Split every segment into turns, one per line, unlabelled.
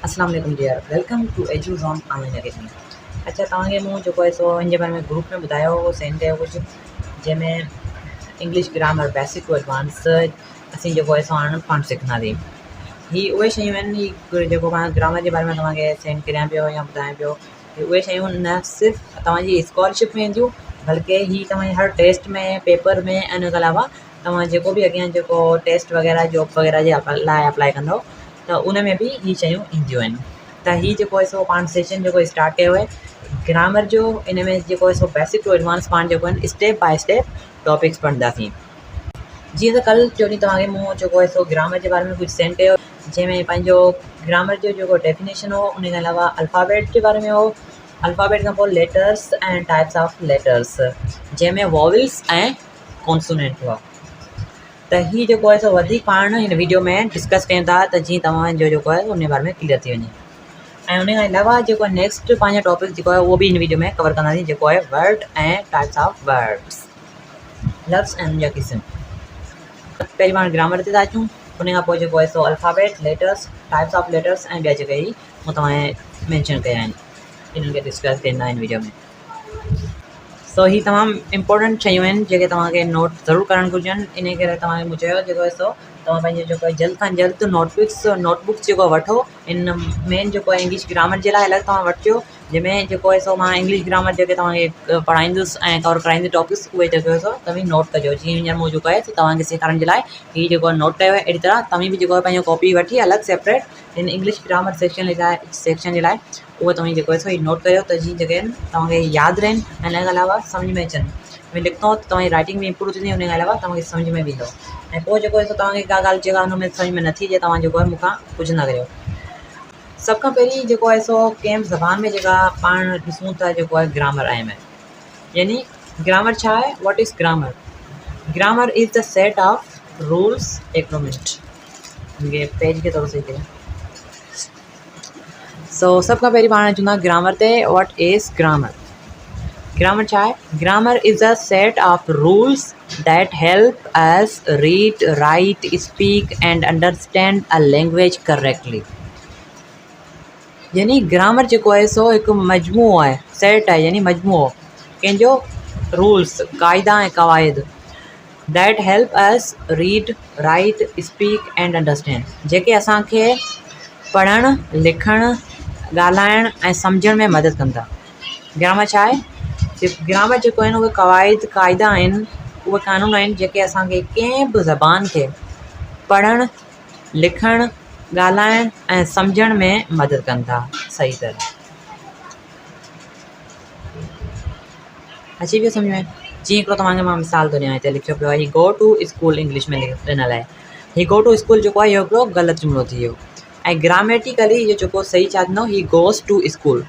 अस्सलाम वालेकुम dear, welcome to एजूज़ ऑन ऑनलाइन अकेडमी। अच्छा तव्हांखे मूं जेको आहे सो हिन जे बारे में ग्रुप में ॿुधायो हो, सेंड कयो कुझु जंहिंमें English grammar basic to advance असीं जेको आहे सो हाणे पाण सिखंदासीं। ही उहे शयूं आहिनि, ही जेको मां ग्रामर जे बारे में तव्हांखे सेंड करियां पियो या ॿुधायां पियो, ही उहे शयूं न सिर्फ़ु तव्हांजी स्कॉलरशिप में ईंदियूं बल्कि ही तव्हांजे हर टेस्ट में, पेपर में ऐं इन खां अलावा तव्हां जेको बि अॻियां जेको टेस्ट वग़ैरह जॉब वग़ैरह जे लाइ अप्लाई कंदव त उन में बि ही शयूं ईंदियूं आहिनि। त ही जेको आहे सो पाण सेशन जेको स्टार्ट कयो आहे ग्रामर जो, इन में जेको आहे सो बेसिक टू एडवांस पाण जेको आहिनि स्टेप बाय स्टेप टॉपिक्स पढ़ंदासीं। जीअं त कल्ह जो ॾींहुं तव्हांखे मूं जेको आहे सो ग्रामर जे बारे में कुझु सेंड कयो, जंहिंमें पंहिंजो ग्रामर जो जेको डेफिनेशन हो, उन खां अलावा अल्फ़ाबेट जे बारे में हो, अल्फ़ाबेट खां पोइ लेटर्स ऐं टाइप्स ऑफ लेटर्स, जंहिंमें वॉवल्स ऐं कॉन्सोनेंट हुआ। त ही जेको आहे सो वधीक पाण हिन वीडियो में डिस्कस कयूं था त जीअं तव्हांजो जेको आहे उन बारे में क्लियर थी वञे। ऐं उन खां अलावा जेको नेक्स्ट पंहिंजो टॉपिक जेको आहे उहो बि हिन वीडियो में कवर कंदासीं, जेको आहे वर्ड ऐं टाइप्स ऑफ वर्ड्स, लफ्ज़ ऐं उनजा क़िस्म। पहिरीं पाण ग्रामर ते था अचूं, उन खां पोइ जेको आहे सो alphabet, letters, types of letters ऐं ॿिया जेके ई मूं तव्हांखे मैंशन कया आहिनि, इन्हनि खे डिस्कस कंदा हिन वीडियो में। सो ही तमामु इम्पोर्टेंट शयूं आहिनि जेके तव्हांखे नोट ज़रूरु करणु घुरिजनि। इन करे तव्हांखे मूं चयो जेको आहे सो तव्हां पंहिंजो जेको आहे जल्द खां जल्द नोटबुक्स जेको वठो। इन मेन जेको आहे इंग्लिश ग्रामर जे लाइ अलॻि तव्हां वठिजो, जंहिंमें जेको आहे सो मां इंग्लिश ग्रामर जेके तव्हांखे पढ़ाईंदुसि ऐं कवर कराईंदुसि टॉपिक्स, उहे जेको आहे सो तव्हां नोट कजो। जीअं हींअर मूं जेको आहे तव्हांखे सेखारण जे लाइ हीअ जेको आहे नोट कयो आहे, अहिड़ी तरह तव्हां बि जेको आहे पंहिंजो कॉपी वठी अलॻि सेपरेट हिन इंग्लिश ग्रामर सेक्शन जे लाइ उहो तव्हां जेको आहे सो नोट कयो, त जीअं जेके आहिनि तव्हांखे यादि रहनि ऐं इन खां अलावा सम्झ में अचनि। में लिखंदो त तव्हांजी राइटिंग बि इम्प्रूव थींदी, उन खां अलावा तव्हांखे सम्झ में बि ईंदो। ऐं पोइ जेको आहे सो तव्हांखे का ॻाल्हि जेका हुन में सम्झ में नथी अचे, तव्हां जेको आहे मूंखां पुछंदा करियो। सभ खां पहिरीं जेको आहे सो कंहिं बि ज़बान में जेका पाण ॾिसूं था जेको आहे ग्रामर अहम आहे। यानी ग्रामर छा आहे? What is grammar? Grammar is the set of rules, एक मिनट मूंखे पेज खे थोरो सही करियो। सो सभ खां पहिरीं पाण अचूं था ग्रामर ते। What is grammar? ग्रामर छा आहे? Grammar is a set of rules that help us read, write, speak and understand a language correctly. यानी ग्रामर जेको आहे सो हिकु मजमूओ आहे, सेट आहे, यानी मजमूओ कंहिंजो रूल्स, क़ाइदा ऐं क़वाइद that help us read, write, speak and understand, जेके असांखे पढ़णु, लिखणु, ॻाल्हाइणु ऐं सम्झण में मदद कंदा। ग्रामर छा आहे? ग्रामर जेको आहिनि उहे क़वाइद, क़ाइदा आहिनि, उहे क़ानून आहिनि जेके असांखे कंहिं बि ज़बान खे पढ़णु, लिखणु, ॻाल्हाइणु ऐं सम्झण में मदद कंदा सही तरह। अची वियो सम्झ में? जीअं हिकिड़ो तव्हांखे मां मिसाल थो ॾियां, हिते लिखियो पियो आहे ही गो टू स्कूल, इंग्लिश में ॾिनल आहे। ही गो टू स्कूल जेको आहे इहो हिकिड़ो ग़लति जुमिलो थी वियो ऐं ग्रामेटिकली इहो जेको सही छा थींदो, ही गोज़ टू स्कूल।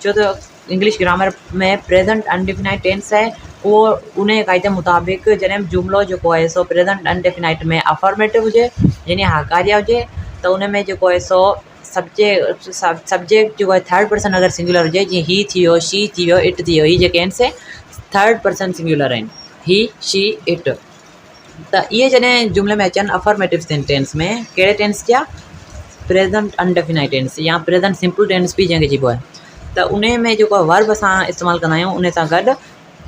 छो त इंग्लिश ग्रामर में प्रेज़ेंट अनडिफिनाइट टेंस आहे, उहो उन जे क़ाइदे मुताबिक़ जॾहिं जुमिलो जेको आहे सो प्रेज़ेंट अनडिफिनाइट में अफर्मेटिव हुजे, यानी हाकारिया हुजे, त उन में जेको आहे सो सब्जेक्ट जेको आहे थर्ड पर्सन अगरि सिंगुलर हुजे, जीअं ही थी वियो, शी थी वियो, इट थी वियो, ही जेके आहिनि से थर्ड पर्सन सिंगुलर आहिनि, ही, शी, इट। त इहे जॾहिं जुमिले में अचनि अफर्मेटिव टेंस में, कहिड़े टेंस जा? प्रेज़ेंट अनडिफिनाइट टेंस या प्रेज़ेंट सिंपल टेंस बि जंहिंखे चइबो आहे। त उन में जेको वर्ब असां इस्तेमालु कंदा आहियूं, उन सां गॾु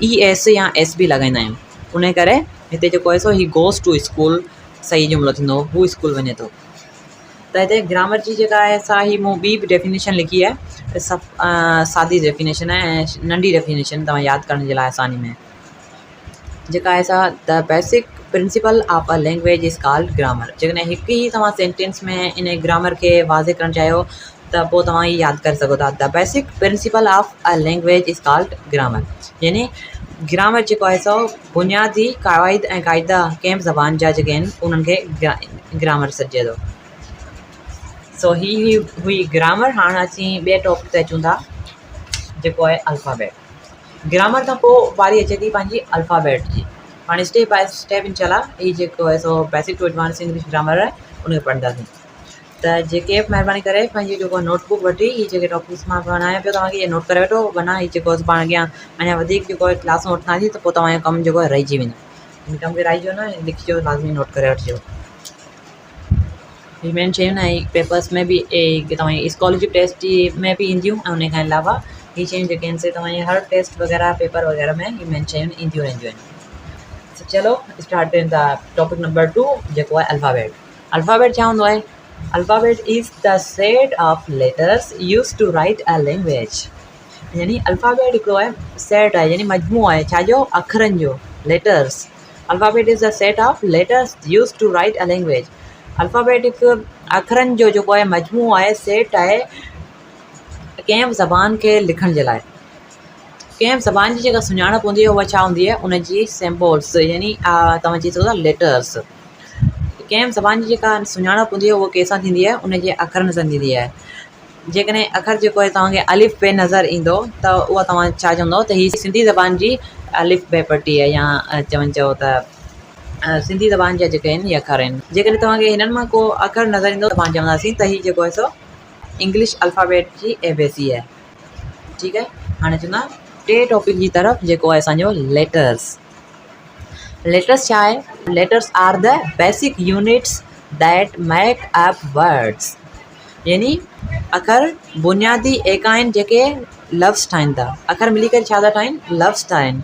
ई एस या एस बि लॻाईंदा आहियूं। उन करे हिते जेको आहे सो ही गोज़ टू स्कूल सही जुमिलो थींदो, हू स्कूल वञे थो। त हिते ग्रामर जी जेका आहे असां ही मूं ॿी बि डेफिनेशन लिखी आहे, सादी डेफिनेशन आहे ऐं नंढी डेफिनेशन तव्हां यादि करण जे लाइ आसानी में, जेका आहे सा the basic principle of a language is called grammar. जेकॾहिं हिकु ई तव्हां सेंटेंस में इन ग्रामर खे वाज़े करणु चाहियो त पोइ तव्हां ही यादि करे सघो था, the basic principle of a language is called grammar. यानी ग्रामर जेको आहे सो बुनियादी क़वाइद ऐं क़ाइदा कंहिं बि ज़बान जा जेके आहिनि उन्हनि खे ग्रामर सॾिजे थो। सो ही हुई ग्रामर। हाणे असीं ॿिए टॉपिक ते अचूं था, जेको आहे अल्फ़ाबेट। ग्रामर खां पोइ वारी अचे थी पंहिंजी अल्फ़ाबेट जी। पाण स्टेप बाय स्टेप इंशाल्लाह ही जेको आहे सो basic to advance English grammar आहे उनखे पढ़ंदासीं। त जेके बि महिरबानी करे पंहिंजी जेको नोटबुक वठी ही जेके टॉपिक्स मां पढ़ायां पियो तव्हांखे, इहे नोट करे वठो, वरना ही जेको पाण अॻियां अञा वधीक जेको आहे क्लासूं वठंदासीं त पोइ तव्हांजो कमु जेको आहे रहिजी वेंदो। हिन कम खे रहिजो न, लिखिजो, लाज़मी नोट करे वठिजो। हीअ मेन शयूं ऐं पेपर्स में बि तव्हांजी स्कॉलरशिप टेस्ट में बि ईंदियूं ऐं उन खां अलावा हीअ शयूं जेके आहिनि से तव्हांजे हर टेस्ट वग़ैरह पेपर वग़ैरह में हीअ मेन शयूं ईंदियूं रहंदियूं आहिनि। चलो स्टार्ट कयूं था टॉपिक नंबर 2 जेको आहे अल्फ़ाबेट। अल्फ़ाबेट छा हूंदो आहे? Alphabet is the set of letters use to write a language. यानी अल्फ़ाबेट हिकिड़ो आहे सेट आहे यानी मजमूओ आहे छाजो? अखरनि जो, letters. Alphabet is the set of letters use to write a language. Alphabet हिकु अखरनि जो जेको आहे मजमूओ आहे, सेट आहे कंहिं बि ज़बान खे लिखण जे लाइ। कंहिं बि ज़बान जी जेका सुञाणप हूंदी आहे उहा छा हूंदी आहे? उनजी सिम्बॉल्स यानी तव्हां चई सघो था लेटर्स। कंहिं बि ज़बान जी जेका सुञाणप हूंदी आहे उहा कंहिंसां थींदी आहे? उनजे अखरनि सां थींदी आहे। जेकॾहिं अखर जेको आहे तव्हांखे अलिफ बे नज़र ईंदो त उहा तव्हां छा चवंदव त हीअ सिंधी ज़बान जी अलिफ बे पटी आहे या चओ त सिंधी ज़बान जा जेके आहिनि इहे अखर आहिनि। जेकॾहिं तव्हांखे हिननि मां को अखर नज़र ईंदो त पाण चवंदासीं त हीअ जेको आहे सो इंग्लिश अल्फ़ाबेट जी ABC आहे। ठीकु आहे, हाणे चवंदा टे टॉपिक जी तरफ़ जेको आहे असांजो लेटर्स। लेटर्स छा आहे? Letters are the basic units that make up words. यानी अखर बुनियादी एकाइन जेके लफ़्ज़ ठाहिनि था। अखर मिली करे छा था ठाहिनि? लफ़्ज़ ठाहिनि।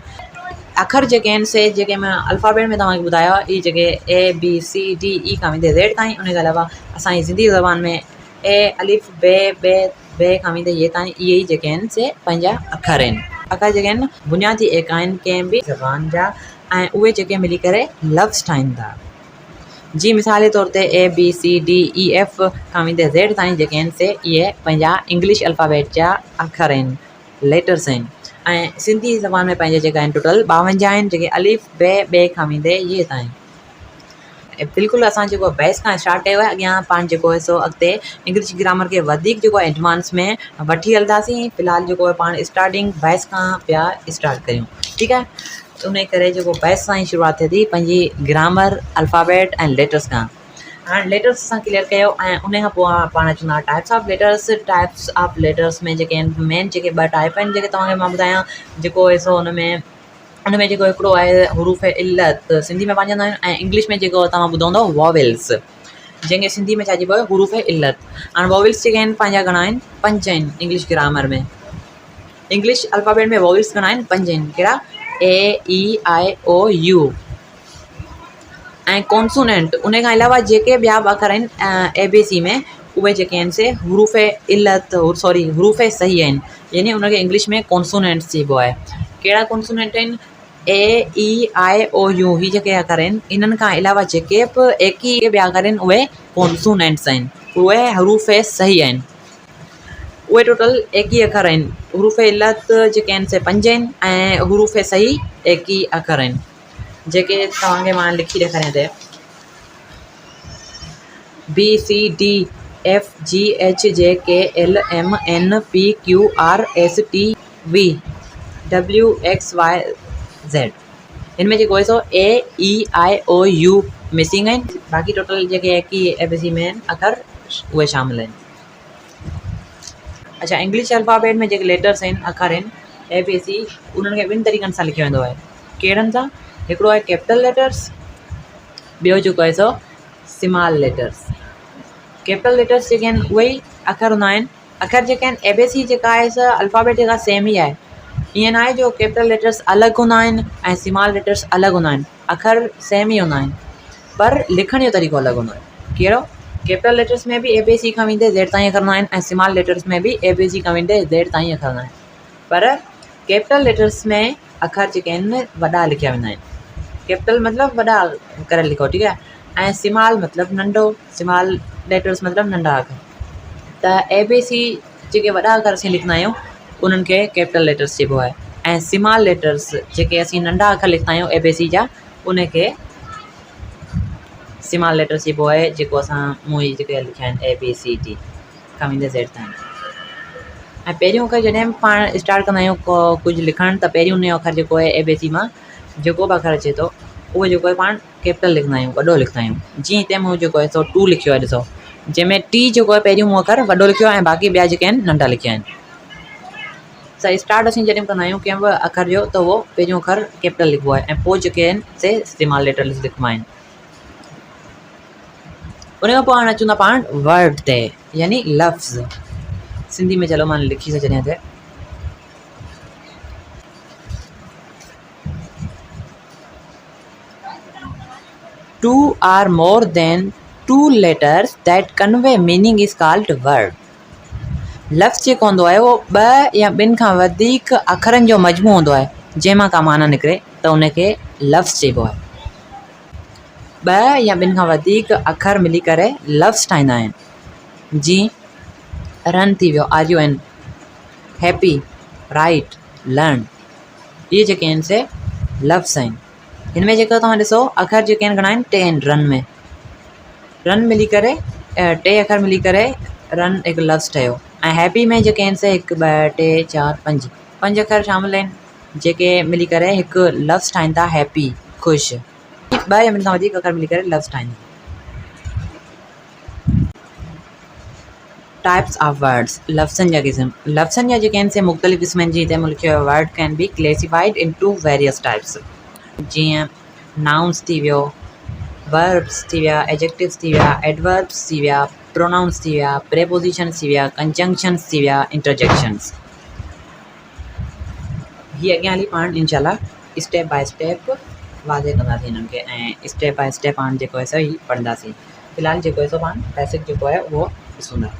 अखर जेके आहिनि से जेके मां अल्फ़ाबेट में तव्हांखे ॿुधायो आहे इहे जेके ABCDE खां वेंदे Z ताईं, उन खां अलावा असांजी सिंधी ज़बान में A अलिफ बे खां वेंदे ये ताईं इहे ई जेके आहिनि से पंहिंजा अखर आहिनि। अखर जेके आहिनि बुनियादी एक आहिनि कंहिं बि ज़बान जा ऐं उहे जेके मिली करे लफ़्ज़ ठाहिनि था। जी मिसाल जे तौर ते ABCDEF खां वेंदे Z ताईं जेके आहिनि से इहे पंहिंजा इंग्लिश अल्फ़ाबेट जा अखर आहिनि, लेटर्स आहिनि। ऐं सिंधी ज़बान में पंहिंजा जेका आहिनि टोटल 52 आहिनि जेके अलिफ बे खां वेंदे ये ताईं। बिल्कुलु असां जेको बेस खां स्टार्ट कयो आहे, अॻियां पाण जेको आहे सो अॻिते इंग्लिश ग्रामर खे वधीक जेको आहे एडवांस में वठी हलंदासीं। फ़िलहालु जेको आहे पाण स्टार्टिंग बेस खां पिया स्टार्ट कयूं। ठीकु आहे, उन करे जेको बेस सां ई शुरूआति थिए थी पंहिंजी ग्रामर अल्फ़ाबेट ऐं लेटर्स खां। हाणे लेटर्स असां क्लियर कयो ऐं उन खां पोइ पाण चवंदा types of letters. Types of letters में जेके आहिनि मेन जेके ॿ टाइप आहिनि जेके तव्हांखे मां ॿुधायां। जेको आहे सो उन में जेको हिकिड़ो आहे हुरूफ़ इल्लत, सिंधी में पाण चवंदा आहियूं, ऐं इंग्लिश में जेको तव्हां ॿुधंदव वॉवेल्स, जंहिंखे सिंधी में छा चइबो आहे? हुरूफ़ इल्लत। हाणे वॉवेल्स जेके आहिनि पंहिंजा घणा आहिनि? 5 आहिनि इंग्लिश ग्रामर में। इंग्लिश अल्फ़ाबेट में वॉवेल्स घणा आहिनि? 5 आहिनि। कहिड़ा? AEIOU। ऐं कॉन्सोनेंट उन खां अलावा जेके ॿिया अखर आहिनि ABC में उहे जेके आहिनि से हुरूफ़ इल्लत हुरूफ़ सही आहिनि, यानी उनखे इंग्लिश में कॉन्सोनेंट्स चइबो आहे। कहिड़ा कॉन्सोनेंट आहिनि? AEIOU ही जेके अखर आहिनि इन्हनि खां अलावा जेके बि 21 ॿिया अखर आहिनि उहे कॉन्सोनेंट्स आहिनि, उहे हुरूफ़ सही आहिनि। उहे टोटल 21 अखर आहिनि। हुरूफ़ इल्लत जेके आहिनि से 5 आहिनि ऐं हुरूफ़ सही 21 अखर आहिनि, जेके तव्हांखे मां लिखी ॾेखारियां थी। BCDFGHJKLMNPQRSTVWXYZ। हिन में जेको आहे सो AEIOU मिसिंग आहिनि, बाक़ी टोटल जेके ABC में आहिनि अखर उहे शामिल आहिनि। अच्छा, इंग्लिश अल्फ़ाबेट में जेके लेटर्स आहिनि अखर आहिनि ABC, उन्हनि खे ॿिनि तरीक़नि सां लिखियो वेंदो आहे। कहिड़नि सां? हिकिड़ो आहे कैपिटल लेटर्स, ॿियो जेको आहे so small letters. Capital letters जेके आहिनि उहे ई अखर हूंदा आहिनि। अखर जेके आहिनि ABC जेका आहे सो अल्फ़ाबेट जेका सेम ई आहे। ईअं न आहे जो कैपिटल लेटर्स अलॻि हूंदा आहिनि ऐं स्मॉल लेटर्स अलॻि हूंदा आहिनि। अखर सेम ई हूंदा आहिनि पर लिखण जो तरीक़ो अलॻि हूंदो आहे। कहिड़ो? कैपिटल लेटर्स में बि ABC खां वेंदे Z ताईं अखर हूंदा आहिनि ऐं स्मॉल लेटर्स में बि ABC खां वेंदे Z ताईं अखर हूंदा आहिनि। पर कैपिटल लेटर्स में अखर जेके आहिनि वॾा लिखिया वेंदा आहिनि। कैपिटल मतिलबु वॾा करे लिखो, ठीकु आहे, ऐं स्मॉल मतिलबु नंढो, स्मॉल लेटर्स मतिलबु नंढा अखर। त ABC जेके वॾा अखर असीं लिखंदा आहियूं उन्हनि खे कैपिटल लेटर्स चइबो आहे, ऐं स्मॉल लेटर्स जेके असीं नंढा अखर लिखंदा आहियूं ABC जा उनखे स्मॉल लेटर्स चइबो आहे, जेको असां मूं ई जेके लिखिया आहिनि ABCD खां वेंदे Z ताईं। ऐं पहिरियों अखर जॾहिं बि पाण स्टार्ट कंदा आहियूं कुझु लिखणु, त पहिरियों उन जो अखर जेको आहे ABC मां जेको बि अखर अचे थो उहो जेको आहे पाण कैपिटल लिखंदा आहियूं, वॾो लिखंदा आहियूं। जीअं हिते मूं जेको आहे सो 2 लिखियो आहे, ॾिसो, जंहिंमें T जेको आहे पहिरियों मूं अखर वॾो लिखियो आहे ऐं बाक़ी ॿिया जेके आहिनि नंढा लिखिया आहिनि। त स्टार्ट असीं जॾहिं कंदा आहियूं कंहिं बि अखर जो त उहो पहिरियों अखर कैपिटल लिखिबो आहे ऐं पोइ जेके आहिनि से स्मॉल लेटर्स लिखिबा आहिनि। उन खां पोइ हाणे अचूं था पाण वर्ड ते, यानी लफ़्ज़। सिंधी में चलो मां लिखी थो छॾियां हिते। Two or more than two letters that convey meaning is called word. लफ़्ज़ जेको हूंदो आहे उहो ॿ या ॿिनि खां वधीक अखरनि जो मजमू हूंदो आहे, जंहिंमां का माना निकिरे त उनखे लफ़्ज़ चइबो आहे। ॿ या ॿिनि खां वधीक अखर मिली करे लफ़्ज़ ठाहींदा आहिनि। जीअं रन थी वियो, RUN, हैप्पी, राइट, लर्न, इहे जेके आहिनि से लफ़्ज़ आहिनि। हिन में जेको तव्हां ॾिसो अखर जेके आहिनि घणा आहिनि, 10 आहिनि। रन में रन मिली करे 2 अखर मिली करे रन हिकु लफ़्ज़ ठहियो। ऐं हैप्पी में जेके आहिनि से 1 2 3 4 5 अखर शामिलु आहिनि, जेके मिली करे हिकु लफ़्ज़ ठाहीनि था हैप्पी, ख़ुशि। 2 या ॿिनि खां वधीक अखर मिली करे लफ़्ज़ ठाहींदा। टाइप्स ऑफ वर्ड्स, लफ़्ज़नि जा क़िस्म। लफ़्ज़नि जा जेके आहिनि से मुख़्तलिफ़ क़िस्म आहिनि। जीअं मूं लिखियो आहे, वर्ड कैन बी क्लेसिफाइड इन टू वेरियस टाइप्स। जीअं नाउन्स थी वियो, वर्ब्स थी विया, एडजेक्टिव्स थी विया, एडवर्ब्स थी विया, प्रोनाउंस थी विया, प्रेपोजिशन्स थी विया, कंजंक्शन्स थी विया, इंटरजेक्शन्स। हीअ अॻियां हली पाण इंशाल्लाह स्टेप बाय स्टेप वाज़े कंदासीं हिननि खे, ऐं स्टेप बाय स्टेप पाण जेको आहे सो ही पढ़ंदासीं। फ़िलहाल जेको आहे सो पाण बेसिक जेको आहे उहो ॾिसूं था।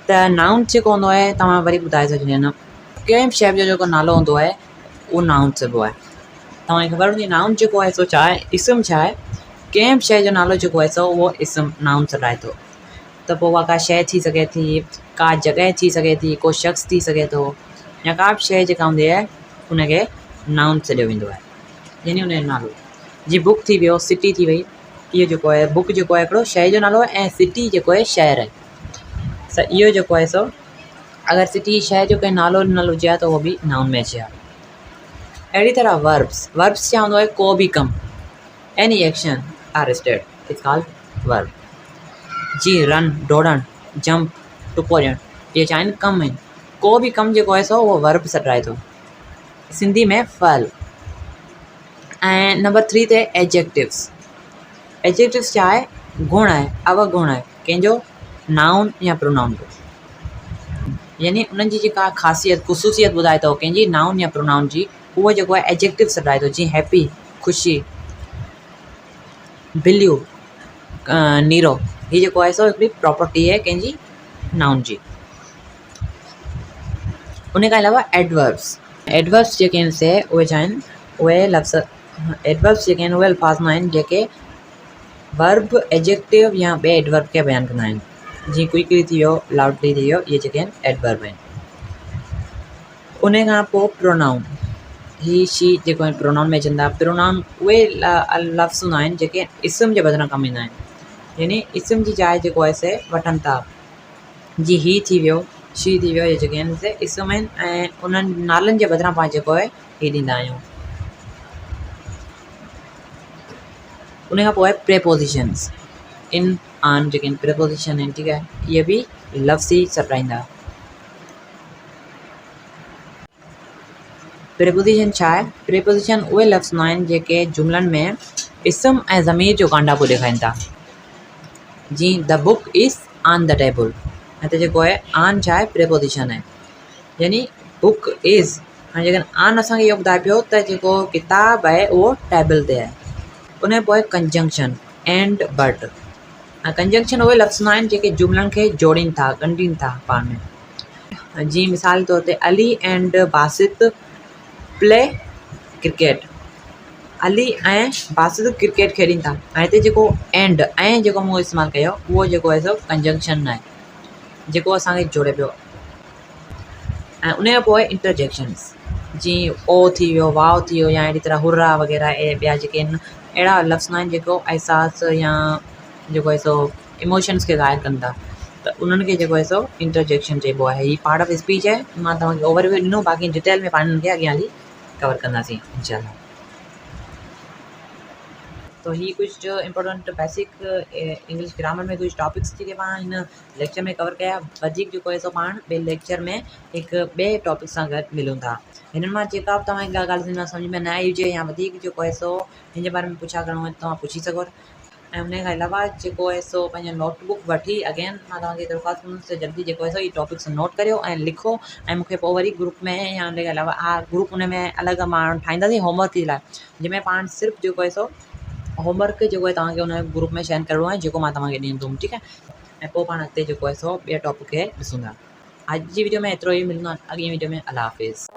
त नाउन जेको हूंदो आहे, तव्हां वरी ॿुधाए छॾींदी आहियां, कंहिं बि शइ जो जेको नालो हूंदो आहे उहो नाउन चइबो आहे। तव्हांखे ख़बर हूंदी नाउन जेको आहे सो छा आहे, इस्म छा आहे। कंहिं बि शइ जो नालो जेको आहे सो उहो इस्म नाउन सॾाए थो। त पोइ उहा का शइ थी सघे थी, का जॻह थी सघे थी, को शख़्स थी सघे थो, या का बि शइ जेका हूंदी आहे उनखे नाउन सॾियो वेंदो आहे, यानी उनजो नालो। जीअं बुक थी वियो, सिटी थी वई, इहो जेको आहे बुक जेको आहे हिकिड़ो शइ जो नालो आहे, ऐं सिटी जेको आहे शहर आहे। त इहो जेको आहे सो अगरि सिटी शइ जो कंहिं नालो ॾिनल हुजे हा त उहो बि नाउन में अचे हा। अहिड़ी तरह वर्ब्स, वर्ब्स छा हूंदो आहे, को बि कमु, any action or state it's called verb. जीअं रन, डोड़णु, जंप, टुपो ॾियणु, इहे छा आहिनि, कमु आहिनि। को बि कमु जेको आहे सो उहो वर्ब सॾाए थो, सिंधी में फल। ऐं नंबर 3 ते एडजेक्टिव्स। एडजेक्टिव्स छा आहे, गुण आहे, अवगुण आहे कंहिंजो, नाउन या प्रोनाउन जो, यानी उन्हनि जी जेका ख़ासियत ख़ुसूसियत ॿुधाए थो कंहिंजी, नाउन या प्रोनाउन जी, उहो जेको आहे एडजेक्टिव सॾाए थो। जीअं हैप्पी, ख़ुशी, ब्लू, नीरो, हीअ जेको आहे सो हिकिड़ी प्रॉपर्टी आहे कंहिंजी, नाउन जी। उन खां अलावा एडवर्ब्स, एडवर्ब्स जेके आहिनि से उहे छा आहिनि, उहे लफ़्ज़, एडवर्ब्स जेके आहिनि उहे अल्फाज़ आहिनि जेके वर्ब, एडजेक्टिव या ॿिए एडवर्ब खे बयानु कंदा आहिनि। जीअं क्विकली थी वियो, लाउडली थी वियो, इहे जेके आहिनि एडवर्ब आहिनि। उन खां पोइ प्रोनाउन, ही शी जेको आहिनि प्रोनाउन में अचनि था। प्रोनाउन उहे लफ़्ज़ हूंदा आहिनि जेके इस्म जे बदिरां कमु ईंदा आहिनि, यानी इस्म जी जाइ जेको आहे से वठनि था। जीअं ही थी वियो, शी थी वियो, इहे जेके आहिनि से इस्म आहिनि, ऐं उन्हनि नालनि जे बदिरां पाण जेको आहे ही ॾींदा आहियूं। उन खां पोइ आहे प्रेपोजिशन्स, इन, आन जेके आहिनि प्रेपोजिशन आहिनि, ठीकु आहे, इहे बि लफ़्ज़ ई सॾाईंदा। प्रेपोजिशन छा आहे, प्रेपोजिशन उहे लफ़्ज़ हूंदा आहिनि जेके जुमलनि में इस्म ऐं ज़मीर जो कांडापो ॾेखारीनि था। जीअं the book is on the table, हिते जेको आहे आन छा आहे, प्रेपोजिशन आहे, यानी बुक इज़। हाणे जेकॾहिं आन असांखे इहो ॿुधाए पियो त जेको किताबु आहे उहो टेबल ते आहे। उन खां पोइ कंजंक्शन, एंड, बट। ऐं कंजंक्शन उहे लफ़्ज़ हूंदा आहिनि जेके जुमलनि खे जोड़ीनि था, ॻंढीनि था पाण में। जीअं मिसाल तौर ते Ali and Basit play cricket, Ali ऐं बासित क्रिकेट खेॾनि था। ऐं हिते जेको एंड, ऐं जेको मूं इस्तेमालु कयो उहो जेको आहे सो कंजंक्शन आहे, जेको असांखे जोड़े पियो। ऐं उन खां पोइ इंटरजेक्शन्स, जीअं ओ थी वियो, वाव थी वियो, या अहिड़ी तरह हुर्रा वग़ैरह, ऐं ॿिया जेके आहिनि अहिड़ा लफ़्ज़ आहिनि जेको अहसास या जेको आहे सो इमोशन्स खे ज़ाहिर कनि था, त उन्हनि खे जेको आहे सो इंटरजेक्शन चइबो आहे। हीअ पार्ट ऑफ स्पीच आहे, मां तव्हांखे ओवरव्यू ॾिनो, बाक़ी डिटेल में पाण खे अॻियां हली कवर कंदासीं इंशाल्लाह। तो ही कुछ इंपॉर्टेंट बेसिक इंग्लिश ग्रामर में कुछ टॉपिक्स जेके पाण हिन लेक्चर में कवर कया। वधीक जेको आहे सो पाण ॿिए लेक्चर में हिकु ॿिए टॉपिक सां गॾु मिलूं था। हिननि मां जेका बि तव्हांखे ॻाल्हि सम्झ में न आई हुजे या वधीक जेको आहे सो हिन जे बारे में पुछा करिणो आहे, तव्हां पुछी सघो। ऐं उन खां अलावा जेको आहे सो पंहिंजो नोटबुक वठी अगेन मां तव्हांखे दरख़्वास्त कंदुसि जल्दी जेको आहे सो ई टॉपिक्स नोट करियो ऐं लिखो ऐं मूंखे पोइ वरी ग्रुप में या उन खां अलावा ग्रुप उन में अलॻि माण्हू ठाहींदासीं होमवर्क जे लाइ, जंहिंमें पाण सिर्फ़ु जेको आहे सो होमवर्क जेको आहे तव्हांखे उन ग्रुप में शेयर करिणो आहे जेको मां तव्हांखे ॾींदुमि, ठीकु आहे। ऐं पोइ पाण अॻिते जेको आहे सो ॿिया टॉपिक खे ॾिसूं था। अॼु जी वीडियो में एतिरो ई, मिलंदो आहे अॻिली वीडियो में। अल्लाह हाफ़िज़।